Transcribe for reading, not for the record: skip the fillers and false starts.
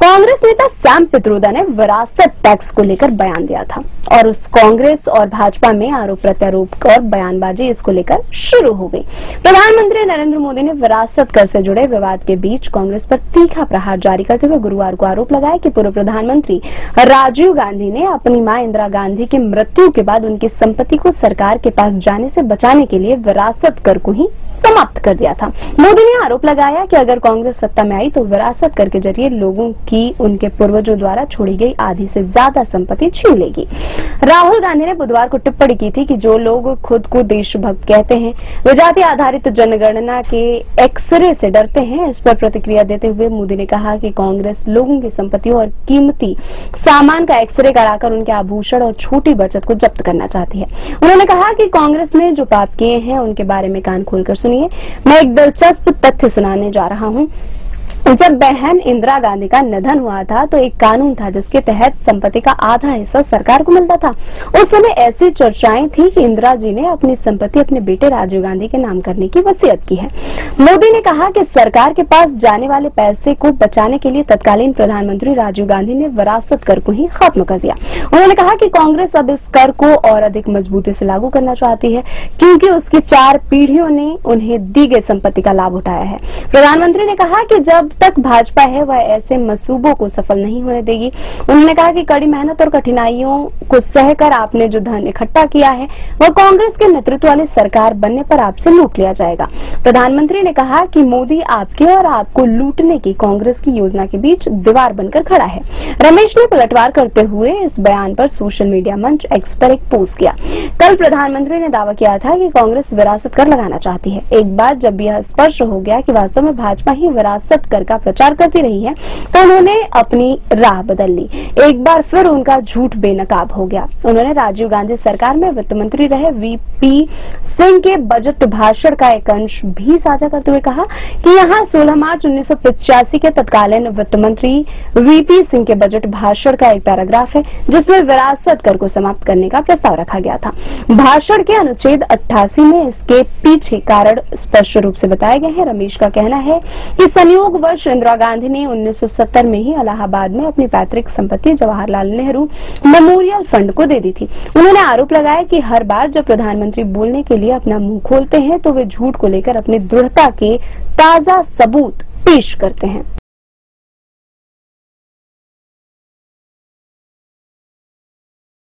कांग्रेस नेता सैम पित्रोदा ने विरासत टैक्स को लेकर बयान दिया था और उस कांग्रेस और भाजपा में आरोप प्रत्यारोप और बयानबाजी इसको लेकर शुरू हो गई। प्रधानमंत्री नरेंद्र मोदी ने विरासत कर से जुड़े विवाद के बीच कांग्रेस पर तीखा प्रहार जारी करते हुए गुरुवार को आरोप लगाया कि पूर्व प्रधानमंत्री राजीव गांधी ने अपनी मां इंदिरा गांधी की मृत्यु के बाद उनकी संपत्ति को सरकार के पास जाने से बचाने के लिए विरासत कर को ही समाप्त कर दिया था। मोदी ने आरोप लगाया कि अगर कांग्रेस सत्ता में आई तो विरासत कर के जरिए लोगों की उनके पूर्वजों द्वारा छोड़ी गई आधी से ज्यादा संपत्ति छीन लेगी। राहुल गांधी ने बुधवार को टिप्पणी की थी कि जो लोग खुद को देशभक्त कहते हैं वे जाति आधारित जनगणना के एक्सरे से डरते हैं। इस पर प्रतिक्रिया देते हुए मोदी ने कहा कि कांग्रेस लोगों की संपत्तियों और कीमती सामान का एक्सरे कराकर उनके आभूषण और छोटी बचत को जब्त करना चाहती है। उन्होंने कहा कि कांग्रेस ने जो पाप किए हैं उनके बारे में कान खोलकर सुनिए। मैं एक दिलचस्प तथ्य सुनाने जा रहा हूं। जब बहन इंदिरा गांधी का निधन हुआ था तो एक कानून था जिसके तहत संपत्ति का आधा हिस्सा सरकार को मिलता था। उस समय ऐसी चर्चाएं थी कि इंदिरा जी ने अपनी संपत्ति अपने बेटे राजीव गांधी के नाम करने की वसीयत की है। मोदी ने कहा कि सरकार के पास जाने वाले पैसे को बचाने के लिए तत्कालीन प्रधानमंत्री राजीव गांधी ने विरासत कर को ही खत्म कर दिया। उन्होंने कहा कि कांग्रेस अब इस कर को और अधिक मजबूती से लागू करना चाहती है क्योंकि उसकी 4 पीढ़ियों ने उन्हें दी गई संपत्ति का लाभ उठाया है। प्रधानमंत्री ने कहा कि जब तक भाजपा है वह ऐसे मंसूबों को सफल नहीं होने देगी। उन्होंने कहा कि कड़ी मेहनत और कठिनाइयों को सहकर आपने जो धन इकट्ठा किया है वह कांग्रेस के नेतृत्व वाली सरकार बनने पर आपसे लूट लिया जाएगा। प्रधानमंत्री ने कहा कि मोदी आपके और आपको लूटने की कांग्रेस की योजना के बीच दीवार बनकर खड़ा है। रमेश ने पलटवार करते हुए इस बयान पर सोशल मीडिया मंच एक्स पर एक पोस्ट किया। कल प्रधानमंत्री ने दावा किया था कि कांग्रेस विरासत कर लगाना चाहती है। एक बार जब यह स्पष्ट हो गया कि वास्तव में भाजपा ही विरासत कर का प्रचार करती रही है तो उन्होंने अपनी राह बदल ली। एक बार फिर उनका झूठ बेनकाब हो गया। उन्होंने राजीव गांधी सरकार में वित्त मंत्री रहे वीपी सिंह के बजट भाषण का एक अंश भी साझा करते हुए कहा कि यहाँ 16 मार्च 1985 के तत्कालीन वित्त मंत्री वीपी सिंह के बजट भाषण का एक पैराग्राफ है जिसमें विरासत कर को समाप्त करने का प्रस्ताव रखा गया था। भाषण के अनुच्छेद 88 में इसके पीछे कारण स्पष्ट रूप से बताए गए हैं। रमेश का कहना है कि संयोगवश इंदिरा गांधी ने 1970 में ही इलाहाबाद में अपनी पैतृक संपत्ति जवाहरलाल नेहरू मेमोरियल फंड को दे दी थी। उन्होंने आरोप लगाया कि हर बार जब प्रधानमंत्री बोलने के लिए अपना मुंह खोलते हैं तो वे झूठ को लेकर अपनी दृढ़ता के ताजा सबूत पेश करते हैं।